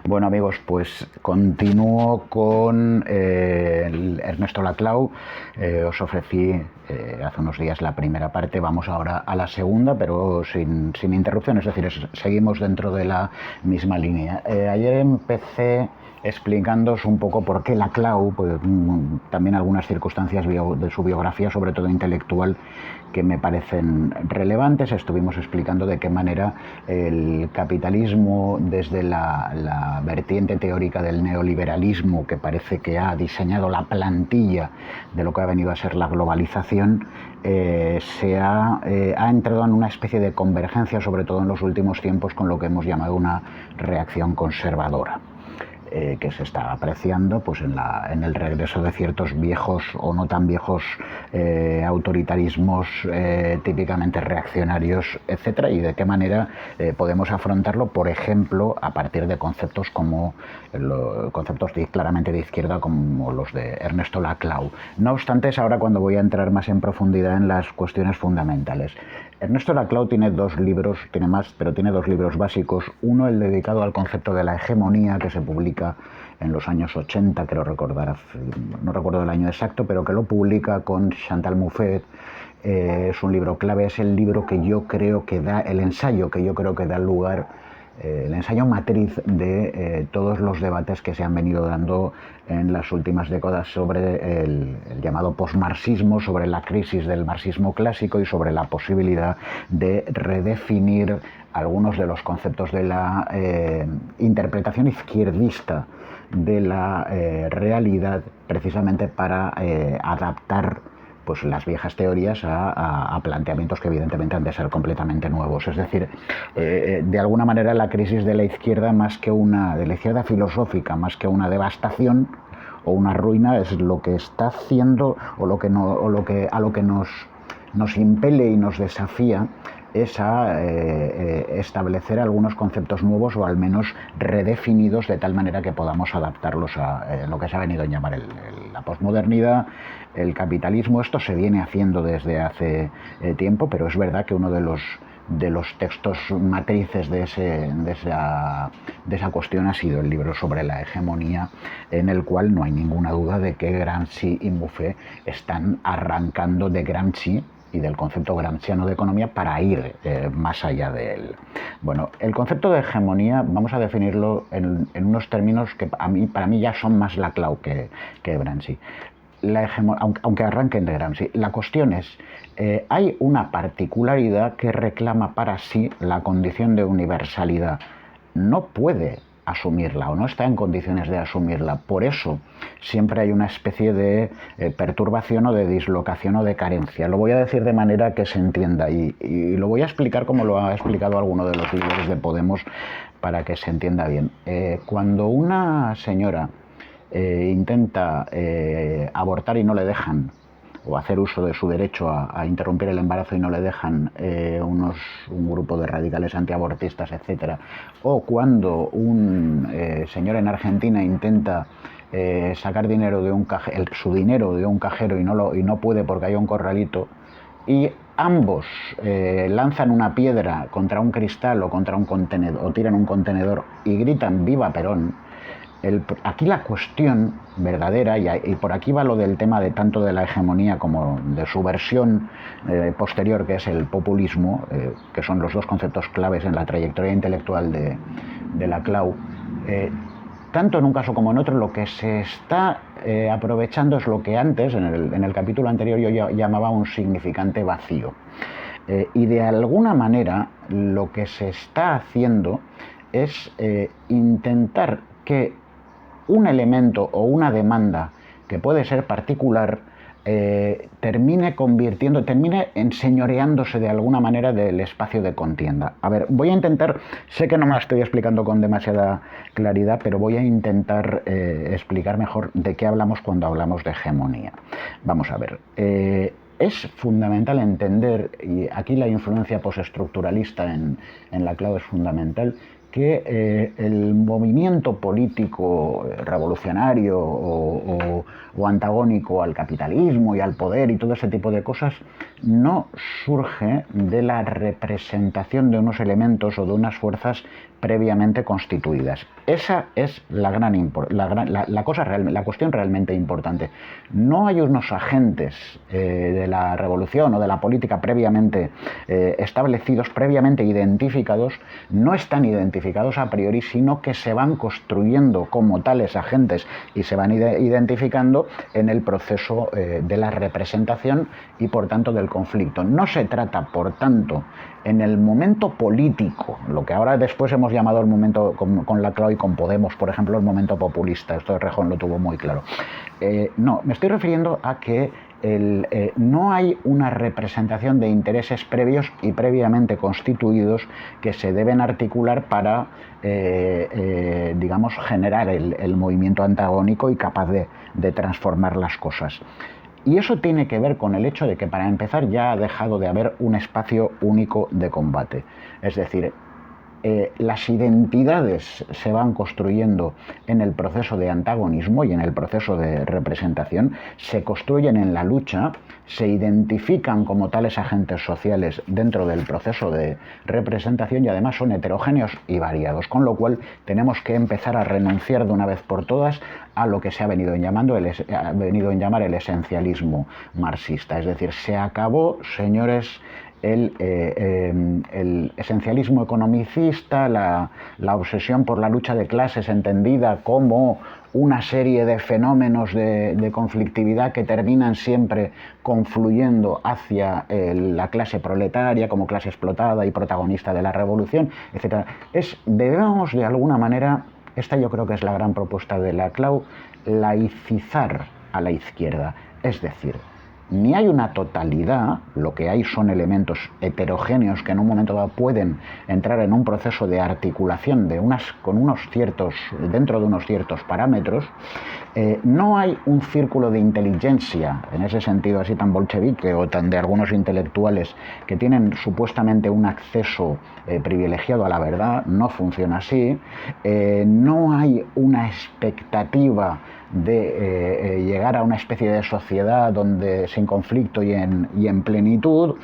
Bueno amigos, pues continúo con Ernesto Laclau. Os ofrecí hace unos días la primera parte, vamos ahora a la segunda, pero sin interrupción, es decir, seguimos dentro de la misma línea. Ayer empecé explicándoos un poco por qué Laclau, pues, también algunas circunstancias de su biografía, sobre todo intelectual, que me parecen relevantes. Estuvimos explicando de qué manera el capitalismo, desde la vertiente teórica del neoliberalismo, que parece que ha diseñado la plantilla de lo que ha venido a ser la globalización, ha entrado en una especie de convergencia, sobre todo en los últimos tiempos, con lo que hemos llamado una reacción conservadora. Que se está apreciando pues en el regreso de ciertos viejos o no tan viejos autoritarismos típicamente reaccionarios, etcétera, y de qué manera podemos afrontarlo, por ejemplo, a partir de conceptos como conceptos claramente de izquierda, como los de Ernesto Laclau. No obstante, es ahora cuando voy a entrar más en profundidad en las cuestiones fundamentales. Ernesto Laclau tiene dos libros, tiene más, pero tiene dos libros básicos. Uno, el dedicado al concepto de la hegemonía, que se publica en los años 80, creo recordar, no recuerdo el año exacto, pero que lo publica con Chantal Mouffe. Es un libro clave, es el libro que yo creo que da, el ensayo que yo creo que da lugar, el ensayo matriz de todos los debates que se han venido dando en las últimas décadas sobre el llamado posmarxismo, sobre la crisis del marxismo clásico y sobre la posibilidad de redefinir algunos de los conceptos de la interpretación izquierdista de la realidad, precisamente para adaptar pues las viejas teorías a planteamientos que evidentemente han de ser completamente nuevos. Es decir, de alguna manera la crisis de la izquierda, de la izquierda filosófica, más que una devastación o una ruina, es lo que está haciendo a lo que nos impele y nos desafía es a establecer algunos conceptos nuevos, o al menos redefinidos, de tal manera que podamos adaptarlos a lo que se ha venido a llamar la posmodernidad, el capitalismo. Esto se viene haciendo desde hace tiempo, pero es verdad que uno de los textos matrices de esa cuestión ha sido el libro sobre la hegemonía, en el cual no hay ninguna duda de que Gramsci y Mouffe están arrancando de Gramsci y del concepto gramsciano de economía para ir más allá de él. Bueno, el concepto de hegemonía vamos a definirlo en unos términos que para mí ya son más Laclau que Gramsci. Aunque arranquen de Gramsci, la cuestión es, hay una particularidad que reclama para sí la condición de universalidad. No puede asumirla o no está en condiciones de asumirla. Por eso siempre hay una especie de perturbación o de dislocación o de carencia. Lo voy a decir de manera que se entienda y lo voy a explicar como lo ha explicado alguno de los líderes de Podemos para que se entienda bien. Cuando una señora intenta abortar y no le dejan, o hacer uso de su derecho a interrumpir el embarazo y no le dejan un grupo de radicales antiabortistas, etcétera, o cuando un señor en Argentina intenta sacar dinero de su dinero de un cajero y no puede porque hay un corralito, y ambos lanzan una piedra contra un cristal o contra un contenedor, o tiran un contenedor y gritan ¡Viva Perón! Aquí la cuestión verdadera, y por aquí va lo del tema de tanto de la hegemonía como de su versión posterior, que es el populismo, que son los dos conceptos claves en la trayectoria intelectual de Laclau. Tanto en un caso como en otro, lo que se está aprovechando es lo que antes, en el capítulo anterior, yo llamaba un significante vacío. Y de alguna manera lo que se está haciendo es intentar que un elemento o una demanda que puede ser particular termine enseñoreándose de alguna manera del espacio de contienda. A ver, voy a intentar, sé que no me la estoy explicando con demasiada claridad, pero voy a intentar explicar mejor de qué hablamos cuando hablamos de hegemonía. Vamos a ver. Es fundamental entender, y aquí la influencia postestructuralista en Laclau es fundamental, que el movimiento político revolucionario o antagónico al capitalismo y al poder y todo ese tipo de cosas no surge de la representación de unos elementos o de unas fuerzas previamente constituidas. Esa es la cuestión realmente importante. No hay unos agentes de la revolución o de la política previamente establecidos, previamente identificados, no están identificados a priori, sino que se van construyendo como tales agentes y se van identificando en el proceso de la representación y por tanto del conflicto. No se trata, por tanto, en el momento político, lo que ahora después hemos llamado el momento con Laclau y con Podemos, por ejemplo, el momento populista. Esto Rejón lo tuvo muy claro. No, me estoy refiriendo a que no hay una representación de intereses previos y previamente constituidos que se deben articular para, digamos, generar el movimiento antagónico y capaz de transformar las cosas. Y eso tiene que ver con el hecho de que, para empezar, ya ha dejado de haber un espacio único de combate. Es decir, las identidades se van construyendo en el proceso de antagonismo y en el proceso de representación, se construyen en la lucha, se identifican como tales agentes sociales dentro del proceso de representación y además son heterogéneos y variados, con lo cual tenemos que empezar a renunciar de una vez por todas a lo que se ha venido en llamar el esencialismo marxista. Es decir, se acabó, señores, el esencialismo economicista, la obsesión por la lucha de clases entendida como una serie de fenómenos de conflictividad que terminan siempre confluyendo hacia la clase proletaria como clase explotada y protagonista de la revolución, etc. Debemos, de alguna manera, esta yo creo que es la gran propuesta de Laclau, laicizar a la izquierda. Es decir, ni hay una totalidad, lo que hay son elementos heterogéneos que en un momento dado pueden entrar en un proceso de articulación dentro de unos ciertos parámetros. No hay un círculo de inteligencia, en ese sentido así tan bolchevique o tan de algunos intelectuales que tienen supuestamente un acceso privilegiado a la verdad. No funciona así. No hay una expectativa de llegar a una especie de sociedad donde sin conflicto y en plenitud.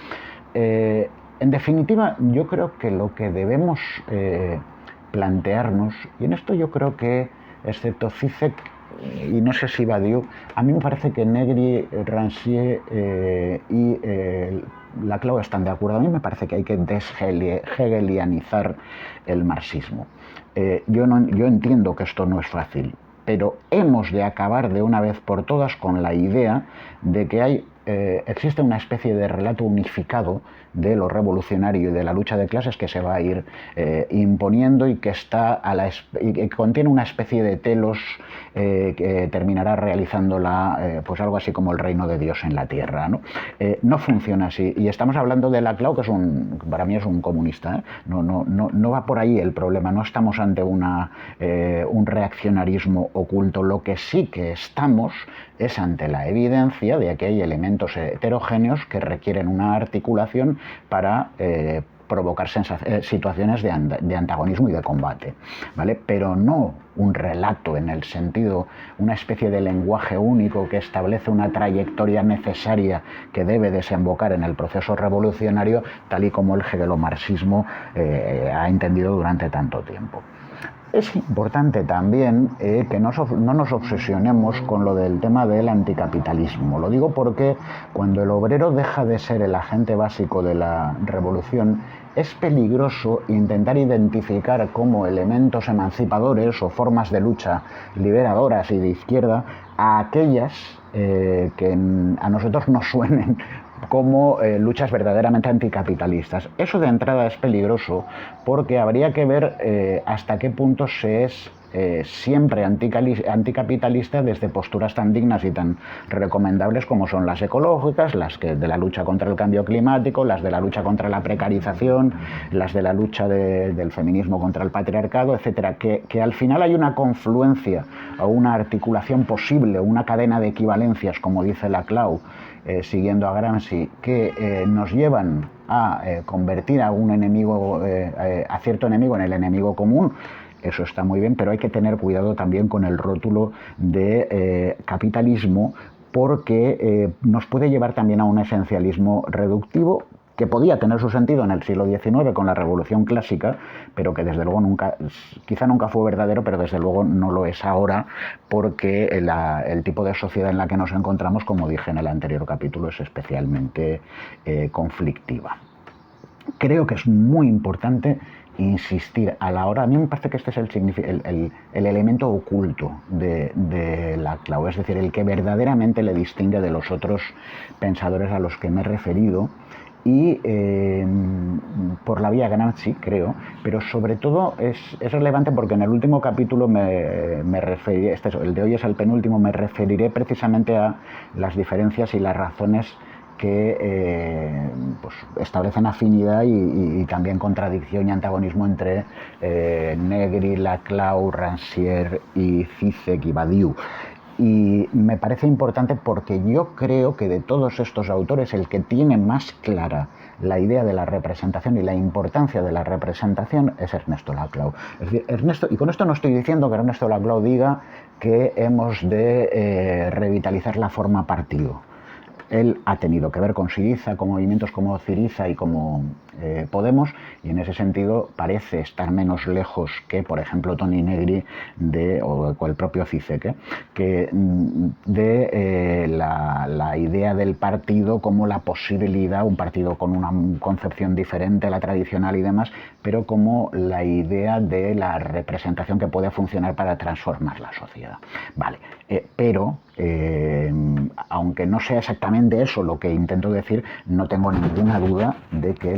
En definitiva, yo creo que lo que debemos plantearnos, y en esto yo creo que, excepto Zizek y no sé si Badiou, a mí me parece que Negri, Rancière y Laclau están de acuerdo. A mí me parece que hay que deshegelianizar el marxismo. Yo entiendo que esto no es fácil, pero hemos de acabar de una vez por todas con la idea de que existe una especie de relato unificado de lo revolucionario y de la lucha de clases que se va a ir imponiendo y que que contiene una especie de telos que terminará realizándola pues algo así como el reino de Dios en la tierra, ¿no? No funciona así, y estamos hablando de Laclau, que para mí es un comunista, ¿eh? No va por ahí el problema, no estamos ante un reaccionarismo oculto. Lo que sí que estamos es ante la evidencia de que hay elementos heterogéneos que requieren una articulación para provocar situaciones de antagonismo y de combate, ¿vale? Pero no un relato en el sentido, una especie de lenguaje único que establece una trayectoria necesaria que debe desembocar en el proceso revolucionario, tal y como el hegelomarxismo ha entendido durante tanto tiempo. Es importante también que no nos obsesionemos con lo del tema del anticapitalismo. Lo digo porque cuando el obrero deja de ser el agente básico de la revolución, es peligroso intentar identificar como elementos emancipadores o formas de lucha liberadoras y de izquierda a aquellas que a nosotros nos suenen como luchas verdaderamente anticapitalistas. Eso de entrada es peligroso porque habría que ver hasta qué punto se es siempre anticapitalista desde posturas tan dignas y tan recomendables como son las ecológicas, las de la lucha contra el cambio climático, las de la lucha contra la precarización, las de la lucha del feminismo contra el patriarcado, etcétera, que al final hay una confluencia o una articulación posible, una cadena de equivalencias, como dice Laclau, siguiendo a Gramsci, que nos llevan a convertir a un enemigo, a cierto enemigo en el enemigo común. Eso está muy bien, pero hay que tener cuidado también con el rótulo de capitalismo, porque nos puede llevar también a un esencialismo reductivo, que podía tener su sentido en el siglo XIX con la Revolución Clásica, pero que desde luego quizá nunca fue verdadero, pero desde luego no lo es ahora, porque el tipo de sociedad en la que nos encontramos, como dije en el anterior capítulo, es especialmente conflictiva. Creo que es muy importante insistir a la hora. A mí me parece que este es el elemento oculto de Laclau, es decir, el que verdaderamente le distingue de los otros pensadores a los que me he referido, y por la vía Gramsci, creo, pero sobre todo es relevante porque en el último capítulo me referiré, el de hoy es el penúltimo, me referiré precisamente a las diferencias y las razones que pues establecen afinidad y también contradicción y antagonismo entre Negri, Laclau, Rancière y Zizek y Badiou. Y me parece importante porque yo creo que de todos estos autores el que tiene más clara la idea de la representación y la importancia de la representación es Ernesto Laclau. Es decir, y con esto no estoy diciendo que Ernesto Laclau diga que hemos de revitalizar la forma partido. Él ha tenido que ver con Syriza, con movimientos como Syriza y como Podemos, y en ese sentido parece estar menos lejos que, por ejemplo, Toni Negri o el propio Zizek, de la idea del partido como la posibilidad, un partido con una concepción diferente a la tradicional y demás, pero como la idea de la representación que puede funcionar para transformar la sociedad. Vale, pero aunque no sea exactamente eso lo que intento decir, no tengo ninguna duda de que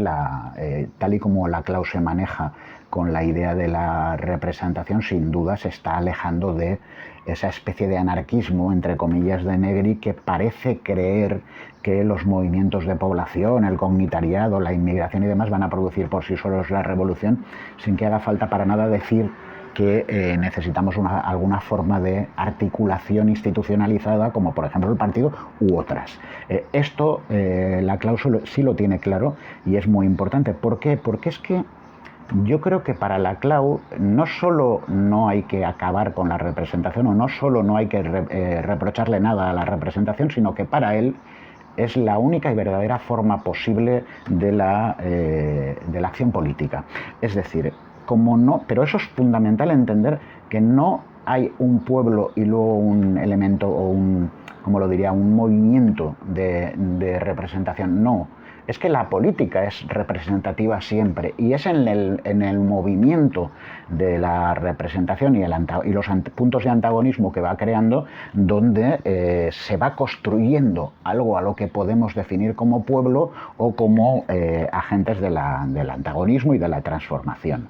tal y como Laclau se maneja con la idea de la representación, sin duda se está alejando de esa especie de anarquismo, entre comillas, de Negri, que parece creer que los movimientos de población, el comunitariado, la inmigración y demás van a producir por sí solos la revolución, sin que haga falta para nada decir que necesitamos alguna forma de articulación institucionalizada, como por ejemplo el partido u otras. Esto Laclau sí lo tiene claro y es muy importante. ¿Por qué? Porque es que yo creo que para Laclau no solo no hay que acabar con la representación, o no solo no hay que reprocharle nada a la representación, sino que para él es la única y verdadera forma posible de la acción política. Es decir, pero eso es fundamental entender que no hay un pueblo y luego un elemento o un movimiento de representación. No, es que la política es representativa siempre, y es en el movimiento de la representación y los puntos de antagonismo que va creando donde se va construyendo algo a lo que podemos definir como pueblo o como agentes del antagonismo y de la transformación.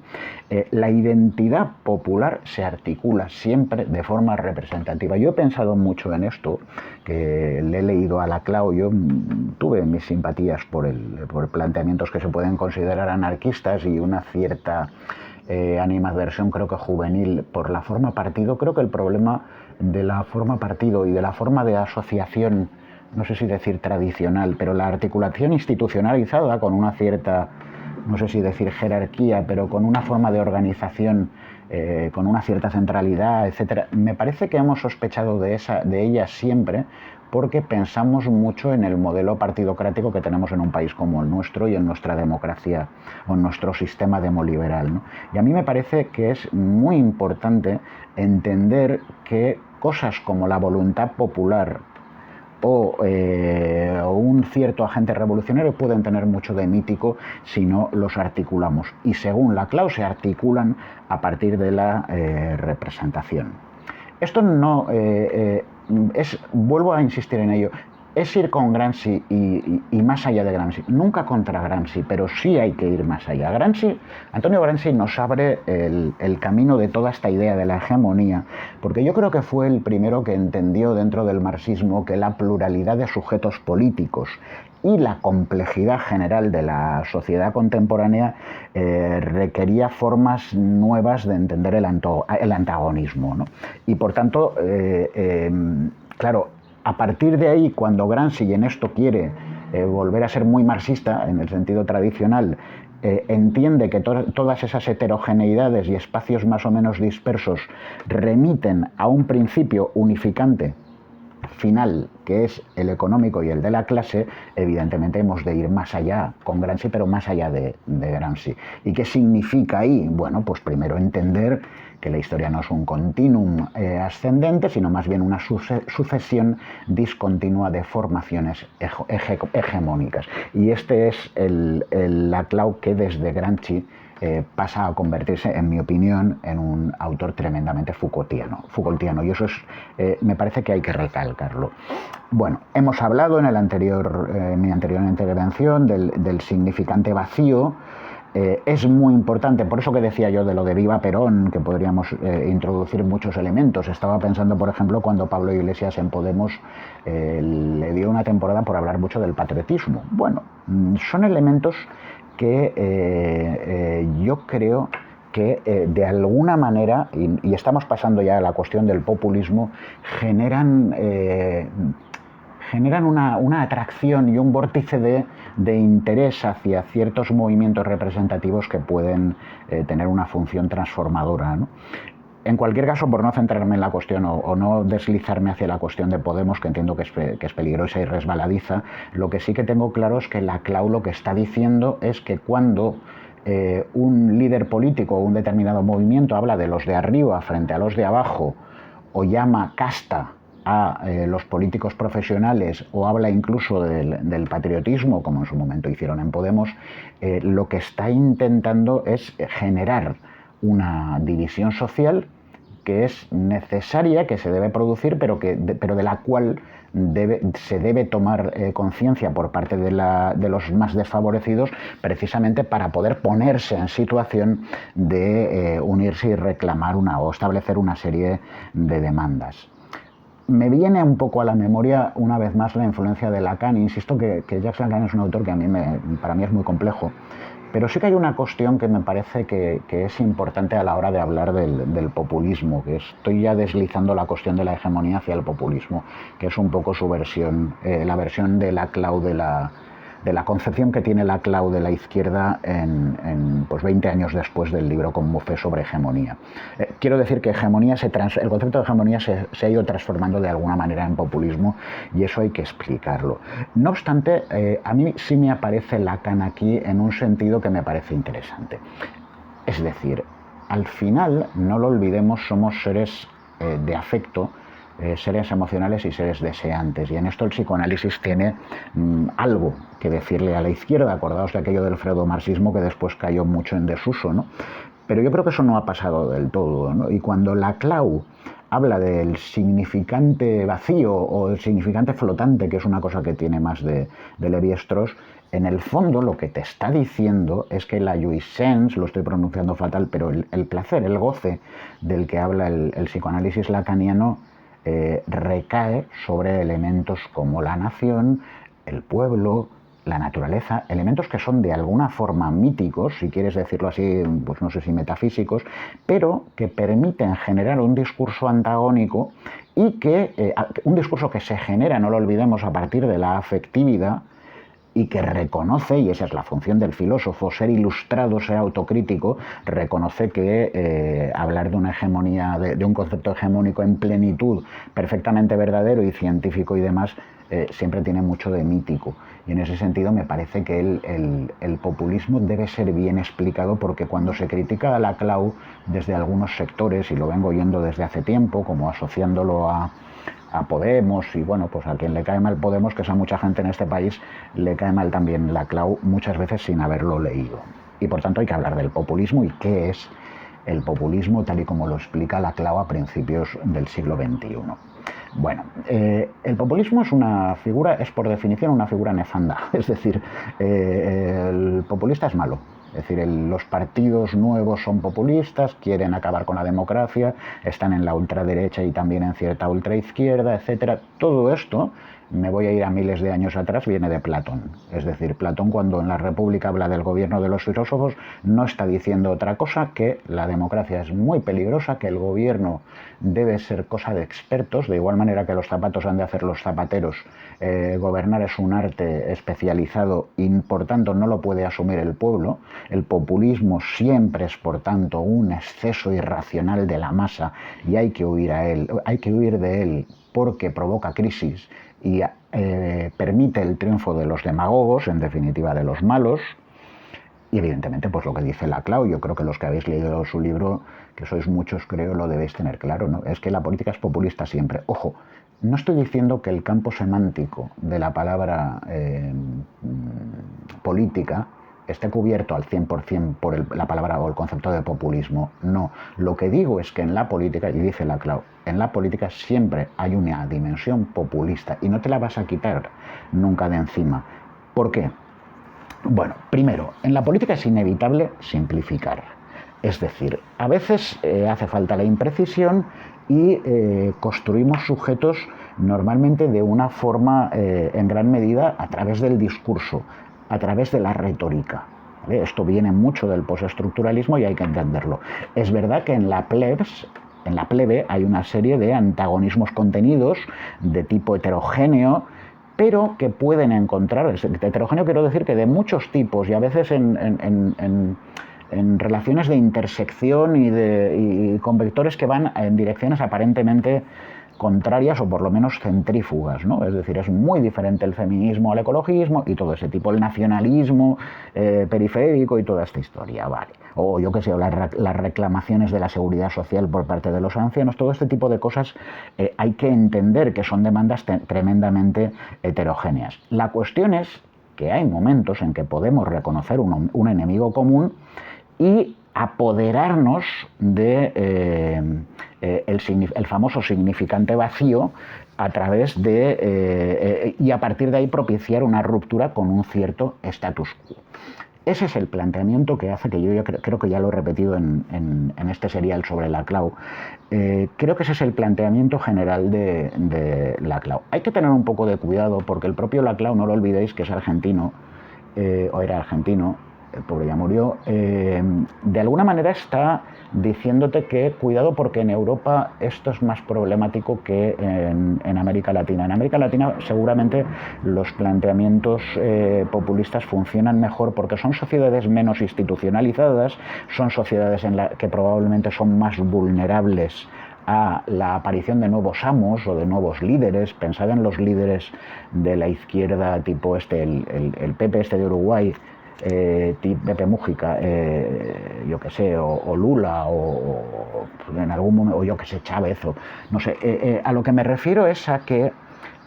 La identidad popular se articula siempre de forma representativa. Yo he pensado mucho en esto, que le he leído a Laclau. Yo tuve mis simpatías por planteamientos que se pueden considerar anarquistas y una cierta animadversión, creo que juvenil, por la forma partido. Creo que el problema de la forma partido y de la forma de asociación, no sé si decir tradicional, pero la articulación institucionalizada con una cierta, no sé si decir jerarquía, pero con una forma de organización, con una cierta centralidad, etcétera. Me parece que hemos sospechado de ella siempre, porque pensamos mucho en el modelo partidocrático que tenemos en un país como el nuestro y en nuestra democracia o en nuestro sistema demoliberal, ¿no? Y a mí me parece que es muy importante entender que cosas como la voluntad popular o un cierto agente revolucionario pueden tener mucho de mítico si no los articulamos. Y según Laclau se articulan a partir de la representación. Esto no vuelvo a insistir en ello, es ir con Gramsci y más allá de Gramsci, nunca contra Gramsci, pero sí hay que ir más allá. Antonio Gramsci nos abre el camino de toda esta idea de la hegemonía, porque yo creo que fue el primero que entendió dentro del marxismo que la pluralidad de sujetos políticos y la complejidad general de la sociedad contemporánea requería formas nuevas de entender el antagonismo, ¿no? Y por tanto, claro, a partir de ahí, cuando Gramsci en esto quiere volver a ser muy marxista, en el sentido tradicional, entiende que todas esas heterogeneidades y espacios más o menos dispersos remiten a un principio unificante final, que es el económico y el de la clase, evidentemente hemos de ir más allá con Gramsci, pero más allá de Gramsci. ¿Y qué significa ahí? Bueno, pues primero entender que la historia no es un continuum ascendente, sino más bien una sucesión discontinua de formaciones hegemónicas. Y este es la clau que desde Gramsci pasa a convertirse, en mi opinión, en un autor tremendamente Foucaultiano. Y eso me parece que hay que recalcarlo. Bueno, hemos hablado en mi anterior intervención del significante vacío. Es muy importante, por eso que decía yo de lo de Viva Perón, que podríamos introducir muchos elementos. Estaba pensando, por ejemplo, cuando Pablo Iglesias en Podemos le dio una temporada por hablar mucho del patriotismo. Bueno, son elementos que yo creo que de alguna manera, y estamos pasando ya a la cuestión del populismo, generan una atracción y un vórtice de interés hacia ciertos movimientos representativos que pueden tener una función transformadora, ¿no? En cualquier caso, por no centrarme en la cuestión o no deslizarme hacia la cuestión de Podemos, que entiendo que es peligrosa y resbaladiza, lo que sí que tengo claro es que la clau lo que está diciendo es que cuando un líder político o un determinado movimiento habla de los de arriba frente a los de abajo, o llama casta a los políticos profesionales, o habla incluso del patriotismo, como en su momento hicieron en Podemos, lo que está intentando es generar una división social que es necesaria, que se debe producir, pero de la cual se debe tomar conciencia por parte de los más desfavorecidos, precisamente para poder ponerse en situación de unirse y reclamar o establecer una serie de demandas. Me viene un poco a la memoria, una vez más, la influencia de Lacan. Insisto que Jacques Lacan es un autor que para mí es muy complejo, pero sí que hay una cuestión que me parece que es importante a la hora de hablar del populismo, que estoy ya deslizando la cuestión de la hegemonía hacia el populismo, que es un poco su versión, la versión de la clau de la concepción que tiene la clau de la izquierda pues 20 años después del libro con Mouffe sobre hegemonía. Quiero decir que el concepto de hegemonía se ha ido transformando de alguna manera en populismo, y eso hay que explicarlo. No obstante, a mí sí me aparece Lacan aquí en un sentido que me parece interesante. Es decir, al final, no lo olvidemos, somos seres de afecto, seres emocionales y seres deseantes, y en esto el psicoanálisis tiene algo que decirle a la izquierda. Acordaos de aquello del freudomarxismo que después cayó mucho en desuso, ¿no? Pero yo creo que eso no ha pasado del todo, ¿no? Y cuando la clau habla del significante vacío o el significante flotante, que es una cosa que tiene más de Lévi-Strauss, en el fondo lo que te está diciendo es que la jouissance, lo estoy pronunciando fatal, pero el placer, el goce del que habla el psicoanálisis lacaniano, recae sobre elementos como la nación, el pueblo, la naturaleza, elementos que son de alguna forma míticos, si quieres decirlo así, pues no sé si metafísicos, pero que permiten generar un discurso antagónico y un discurso que se genera, no lo olvidemos, a partir de la afectividad, y que reconoce, y esa es la función del filósofo, ser ilustrado, ser autocrítico, reconoce que hablar de una hegemonía, de un concepto hegemónico en plenitud, perfectamente verdadero y científico y demás, siempre tiene mucho de mítico. Y en ese sentido me parece que el populismo debe ser bien explicado, porque cuando se critica a la clau desde algunos sectores, y lo vengo oyendo desde hace tiempo, como asociándolo a Podemos, y bueno, pues a quien le cae mal Podemos, que es a mucha gente en este país, le cae mal también la clau, muchas veces sin haberlo leído. Y por tanto hay que hablar del populismo y qué es el populismo tal y como lo explica la clau a principios del siglo XXI. Bueno, el populismo es por definición una figura nefanda, es decir, el populista es malo. Es decir, los partidos nuevos son populistas, quieren acabar con la democracia, están en la ultraderecha y también en cierta ultraizquierda, etcétera. Todo esto me voy a ir a miles de años atrás, viene de Platón. Es decir, Platón, cuando en la República habla del gobierno de los filósofos, no está diciendo otra cosa que la democracia es muy peligrosa, que el gobierno debe ser cosa de expertos, de igual manera que los zapatos han de hacer los zapateros. Gobernar es un arte especializado y por tanto no lo puede asumir el pueblo. El populismo siempre es por tanto un exceso irracional de la masa y hay que huir de él porque provoca crisis y permite el triunfo de los demagogos, en definitiva de los malos. Y evidentemente, pues lo que dice Laclau, yo creo que los que habéis leído su libro, que sois muchos, creo, lo debéis tener claro, ¿no? Es que la política es populista siempre. Ojo, no estoy diciendo que el campo semántico de la palabra política esté cubierto al 100% por la palabra o el concepto de populismo. No, lo que digo es que en la política, y dice Laclau, en la política siempre hay una dimensión populista y no te la vas a quitar nunca de encima. ¿Por qué? Bueno, primero, en la política es inevitable simplificar. Es decir, a veces hace falta la imprecisión y construimos sujetos normalmente de una forma, en gran medida, a través del discurso, a través de la retórica. ¿Vale? Esto viene mucho del postestructuralismo y hay que entenderlo. Es verdad que en la plebe hay una serie de antagonismos contenidos de tipo heterogéneo, pero que pueden encontrar, heterogéneo quiero decir que de muchos tipos y a veces en relaciones de intersección y con vectores que van en direcciones aparentemente contrarias o por lo menos centrífugas, ¿no? Es decir, es muy diferente el feminismo al ecologismo y todo ese tipo, el nacionalismo periférico y toda esta historia, vale. O yo qué sé, las reclamaciones de la seguridad social por parte de los ancianos, todo este tipo de cosas hay que entender que son demandas tremendamente heterogéneas. La cuestión es que hay momentos en que podemos reconocer un enemigo común y apoderarnos de el famoso significante vacío a través de y a partir de ahí propiciar una ruptura con un cierto status quo. Ese es el planteamiento que hace que yo creo que ya lo he repetido en este serial sobre Laclau. Creo que ese es el planteamiento general de Laclau. Hay que tener un poco de cuidado porque el propio Laclau, no lo olvidéis, que es argentino, o era argentino, el pobre ya murió, de alguna manera está diciéndote que cuidado porque en Europa esto es más problemático que en América Latina. En América Latina seguramente los planteamientos populistas funcionan mejor porque son sociedades menos institucionalizadas, son sociedades que probablemente son más vulnerables a la aparición de nuevos amos o de nuevos líderes. Pensad en los líderes de la izquierda tipo el Pepe de Uruguay, Pepe Mújica, yo que sé, o Lula, o en algún momento, o yo que sé, Chávez, o no sé. A lo que me refiero es a que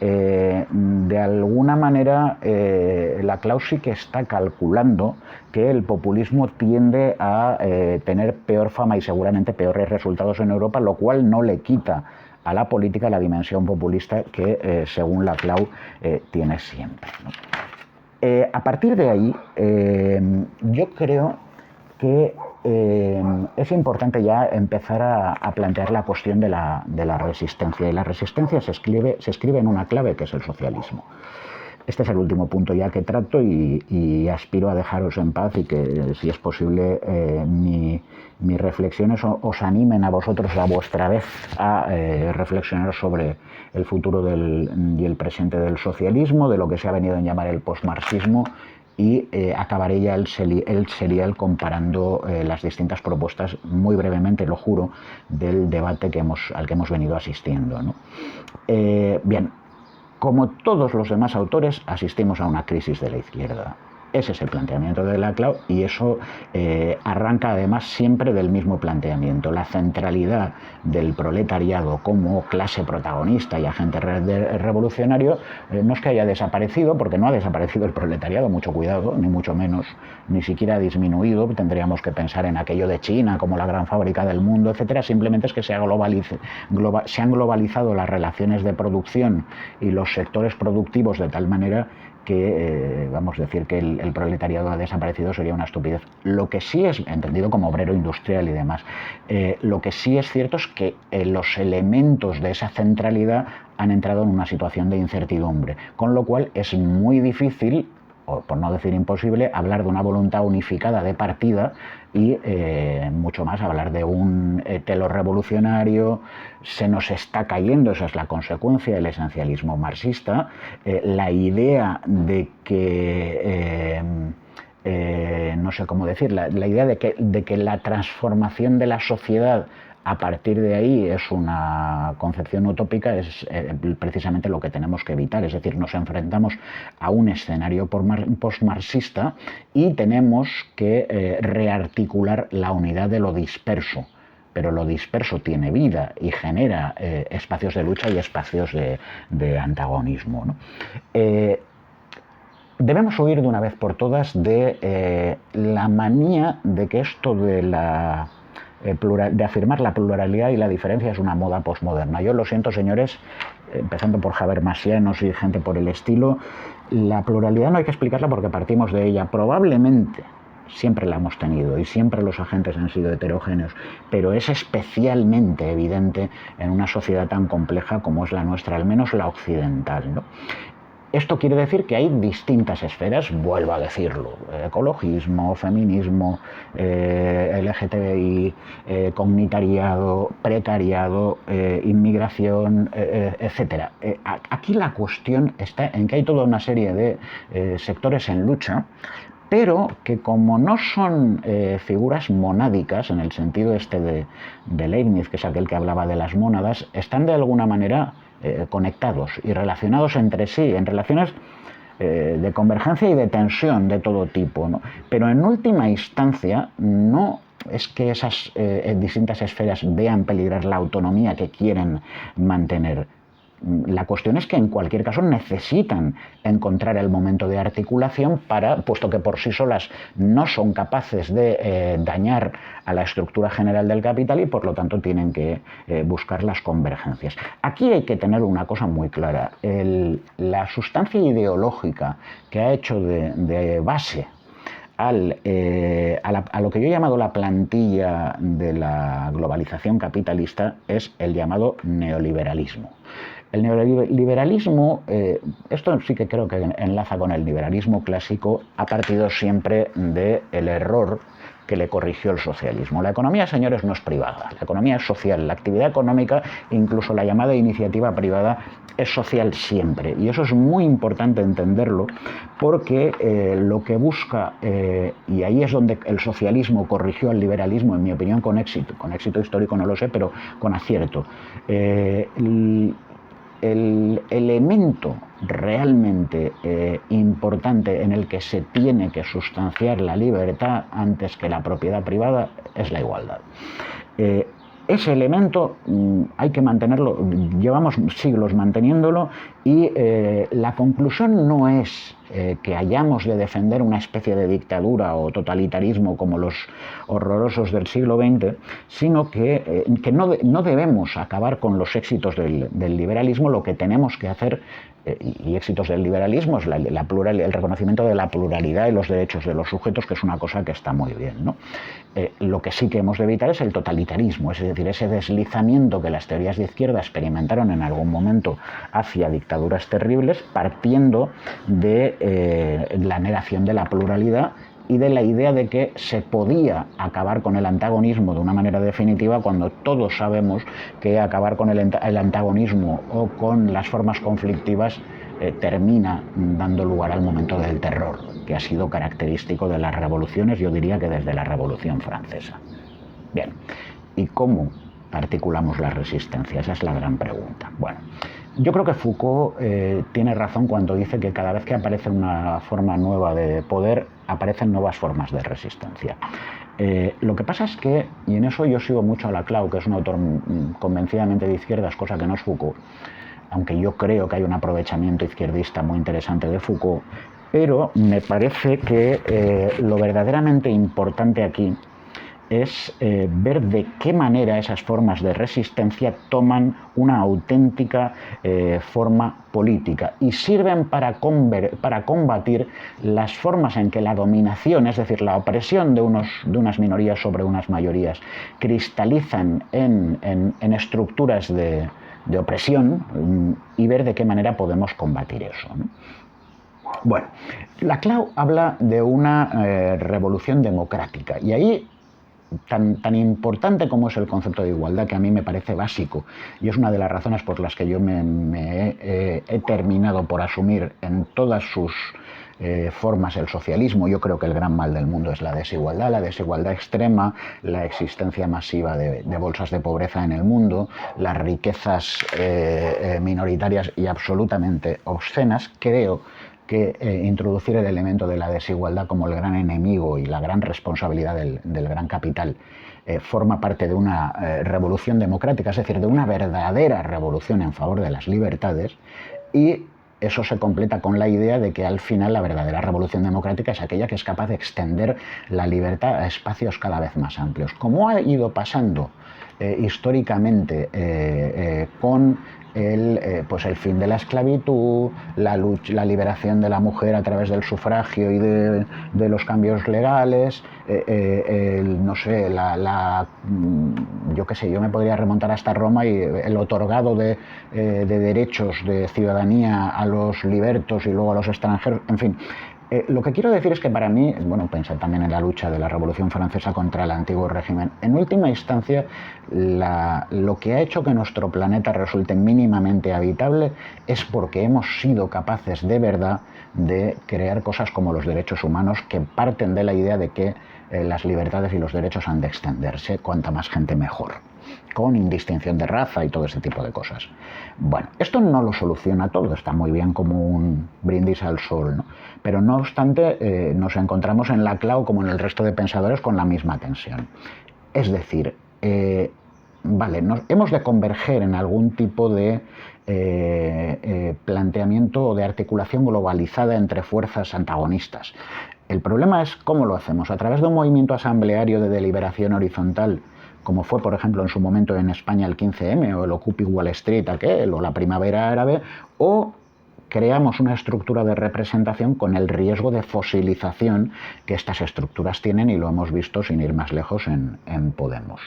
de alguna manera Laclau sí que está calculando que el populismo tiende a tener peor fama y seguramente peores resultados en Europa, lo cual no le quita a la política la dimensión populista que, según Laclau, tiene siempre, ¿no? A partir de ahí, yo creo que es importante ya empezar a plantear la cuestión de la resistencia. Y la resistencia se escribe en una clave que es el socialismo. Este es el último punto ya que trato y aspiro a dejaros en paz y que, si es posible, mis reflexiones os animen a vosotros a vuestra vez a reflexionar sobre el futuro y el presente del socialismo, de lo que se ha venido a llamar el postmarxismo, y acabaré ya el serial comparando las distintas propuestas, muy brevemente, lo juro, del debate al que hemos venido asistiendo, ¿no? Bien. Como todos los demás autores, asistimos a una crisis de la izquierda. Ese es el planteamiento de Laclau y eso arranca además siempre del mismo planteamiento. La centralidad del proletariado como clase protagonista y agente revolucionario no es que haya desaparecido, porque no ha desaparecido el proletariado, mucho cuidado, ni mucho menos, ni siquiera ha disminuido. Tendríamos que pensar en aquello de China como la gran fábrica del mundo, etcétera. Simplemente es que se han globalizado las relaciones de producción y los sectores productivos de tal manera que, vamos a decir que el proletariado ha desaparecido sería una estupidez. Lo que sí es, entendido como obrero industrial y demás, lo que sí es cierto es que los elementos de esa centralidad han entrado en una situación de incertidumbre, con lo cual es muy difícil, o por no decir imposible, hablar de una voluntad unificada de partida y mucho más hablar de un telo revolucionario. Se nos está cayendo, esa es la consecuencia del esencialismo marxista, la idea de que no sé cómo decir, la idea de que la transformación de la sociedad a partir de ahí es una concepción utópica, es precisamente lo que tenemos que evitar. Es decir, nos enfrentamos a un escenario postmarxista y tenemos que rearticular la unidad de lo disperso. Pero lo disperso tiene vida y genera espacios de lucha y espacios de antagonismo, ¿no? Debemos huir de una vez por todas de la manía de que esto de afirmar la pluralidad y la diferencia es una moda posmoderna. Yo lo siento, señores, empezando por Habermasianos y gente por el estilo, la pluralidad no hay que explicarla porque partimos de ella. Probablemente siempre la hemos tenido y siempre los agentes han sido heterogéneos, pero es especialmente evidente en una sociedad tan compleja como es la nuestra, al menos la occidental, ¿no? Esto quiere decir que hay distintas esferas, vuelvo a decirlo, ecologismo, feminismo, LGTBI, comunitariado, precariado, inmigración, etc. Aquí la cuestión está en que hay toda una serie de sectores en lucha, pero que como no son figuras monádicas, en el sentido este de Leibniz, que es aquel que hablaba de las mónadas, están de alguna manera conectados y relacionados entre sí, en relaciones de convergencia y de tensión de todo tipo, ¿no? Pero en última instancia no es que esas distintas esferas vean peligrar la autonomía que quieren mantener. La cuestión es que en cualquier caso necesitan encontrar el momento de articulación puesto que por sí solas no son capaces de dañar a la estructura general del capital y por lo tanto tienen que buscar las convergencias. Aquí hay que tener una cosa muy clara. La sustancia ideológica que ha hecho de base a lo que yo he llamado la plantilla de la globalización capitalista es el llamado neoliberalismo. El neoliberalismo, esto sí que creo que enlaza con el liberalismo clásico, ha partido siempre del error que le corrigió el socialismo. La economía, señores, no es privada, la economía es social, la actividad económica, incluso la llamada iniciativa privada, es social siempre. Y eso es muy importante entenderlo porque lo que busca, y ahí es donde el socialismo corrigió al liberalismo, en mi opinión, con éxito histórico no lo sé, pero con acierto. El elemento realmente importante en el que se tiene que sustanciar la libertad antes que la propiedad privada es la igualdad. Ese elemento hay que mantenerlo, llevamos siglos manteniéndolo y la conclusión no es que hayamos de defender una especie de dictadura o totalitarismo como los horrorosos del siglo XX, sino que no debemos acabar con los éxitos del liberalismo. Lo que tenemos que hacer, y éxitos del liberalismo, es el reconocimiento de la pluralidad y los derechos de los sujetos, que es una cosa que está muy bien, ¿no? Lo que sí que hemos de evitar es el totalitarismo, es decir, ese deslizamiento que las teorías de izquierda experimentaron en algún momento hacia dictaduras terribles, partiendo de la negación de la pluralidad y de la idea de que se podía acabar con el antagonismo de una manera definitiva cuando todos sabemos que acabar con el antagonismo o con las formas conflictivas termina dando lugar al momento del terror, que ha sido característico de las revoluciones, yo diría que desde la Revolución Francesa. Bien, ¿y cómo articulamos la resistencia? Esa es la gran pregunta. Bueno, yo creo que Foucault tiene razón cuando dice que cada vez que aparece una forma nueva de poder, aparecen nuevas formas de resistencia. Lo que pasa es que, y en eso yo sigo mucho a Laclau, que es un autor convencidamente de izquierdas, cosa que no es Foucault, aunque yo creo que hay un aprovechamiento izquierdista muy interesante de Foucault, pero me parece que lo verdaderamente importante aquí es ver de qué manera esas formas de resistencia toman una auténtica forma política y sirven para combatir las formas en que la dominación, es decir, la opresión de unas minorías sobre unas mayorías, cristalizan en estructuras de opresión, y ver de qué manera podemos combatir eso, ¿no? Bueno, Laclau habla de una revolución democrática, y ahí tan importante como es el concepto de igualdad, que a mí me parece básico, y es una de las razones por las que yo he terminado por asumir en todas sus formas el socialismo. Yo creo que el gran mal del mundo es la desigualdad extrema, la existencia masiva de bolsas de pobreza en el mundo, las riquezas minoritarias y absolutamente obscenas. Creo que introducir el elemento de la desigualdad como el gran enemigo y la gran responsabilidad del gran capital forma parte de una revolución democrática, es decir, de una verdadera revolución en favor de las libertades, y eso se completa con la idea de que al final la verdadera revolución democrática es aquella que es capaz de extender la libertad a espacios cada vez más amplios. Como ha ido pasando históricamente con el fin de la esclavitud, la liberación de la mujer a través del sufragio y de los cambios legales, no sé, yo qué sé, yo me podría remontar hasta Roma y el otorgado de derechos de ciudadanía a los libertos y luego a los extranjeros, en fin. Lo que quiero decir es que para mí, bueno, pensé también en la lucha de la Revolución Francesa contra el antiguo régimen. En última instancia, lo que ha hecho que nuestro planeta resulte mínimamente habitable es porque hemos sido capaces de verdad de crear cosas como los derechos humanos, que parten de la idea de que las libertades y los derechos han de extenderse, cuanta más gente mejor, con indistinción de raza y todo ese tipo de cosas. Bueno, esto no lo soluciona todo, está muy bien como un brindis al sol, ¿no? Pero no obstante, nos encontramos en Laclau, como en el resto de pensadores, con la misma tensión. Es decir, hemos de converger en algún tipo de planteamiento o de articulación globalizada entre fuerzas antagonistas. El problema es cómo lo hacemos, a través de un movimiento asambleario de deliberación horizontal, como fue, por ejemplo, en su momento en España el 15M, o el Occupy Wall Street aquel, o la Primavera Árabe, o creamos una estructura de representación con el riesgo de fosilización que estas estructuras tienen, y lo hemos visto sin ir más lejos en Podemos.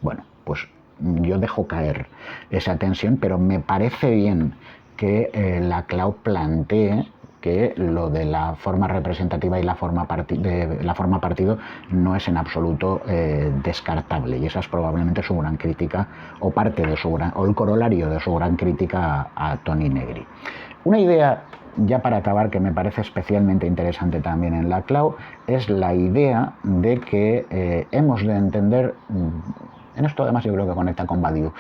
Bueno, pues yo dejo caer esa tensión, pero me parece bien que Laclau plantee que lo de la forma representativa y la forma partido no es en absoluto descartable, y esa es probablemente su gran crítica, o parte de o el corolario de su gran crítica a Toni Negri. Una idea, ya para acabar, que me parece especialmente interesante también en Laclau, es la idea de que hemos de entender, en esto además yo creo que conecta con Badiou,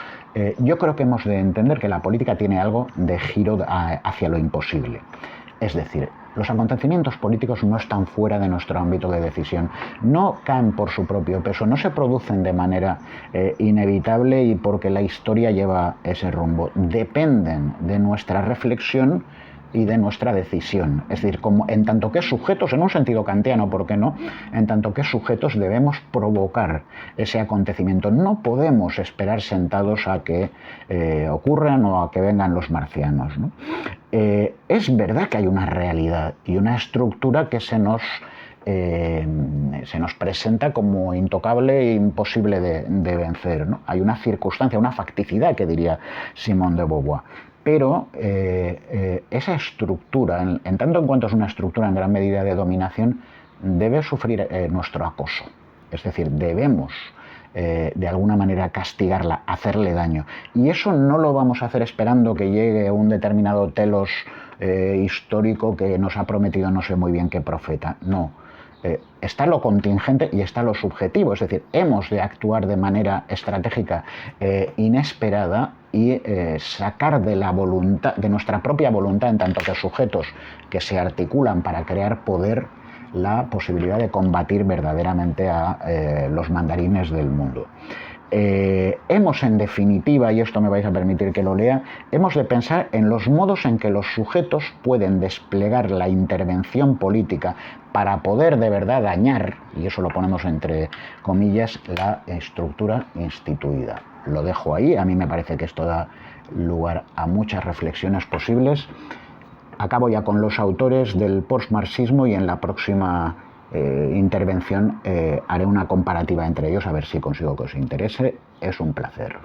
yo creo que hemos de entender que la política tiene algo de giro hacia lo imposible. Es decir, los acontecimientos políticos no están fuera de nuestro ámbito de decisión, no caen por su propio peso, no se producen de manera inevitable y porque la historia lleva ese rumbo. Dependen de nuestra reflexión y de nuestra decisión. Es decir, como en tanto que sujetos, en un sentido kantiano, ¿por qué no? En tanto que sujetos debemos provocar ese acontecimiento. No podemos esperar sentados a que ocurran o a que vengan los marcianos, ¿no? Es verdad que hay una realidad y una estructura que se nos presenta como intocable e imposible de vencer, ¿no? Hay una circunstancia, una facticidad, que diría Simone de Beauvoir. Pero esa estructura, en tanto en cuanto es una estructura en gran medida de dominación, debe sufrir nuestro acoso. Es decir, debemos de alguna manera castigarla, hacerle daño. Y eso no lo vamos a hacer esperando que llegue un determinado telos histórico que nos ha prometido no sé muy bien qué profeta. No. Está lo contingente y está lo subjetivo, es decir, hemos de actuar de manera estratégica inesperada y sacar de la voluntad, de nuestra propia voluntad, en tanto que sujetos que se articulan para crear poder, la posibilidad de combatir verdaderamente a los mandarines del mundo. Hemos, en definitiva, y esto me vais a permitir que lo lea, hemos de pensar en los modos en que los sujetos pueden desplegar la intervención política para poder de verdad dañar, y eso lo ponemos entre comillas, la estructura instituida. Lo dejo ahí, a mí me parece que esto da lugar a muchas reflexiones posibles. Acabo ya con los autores del postmarxismo y en la próxima intervención haré una comparativa entre ellos a ver si consigo que os interese. Es un placer.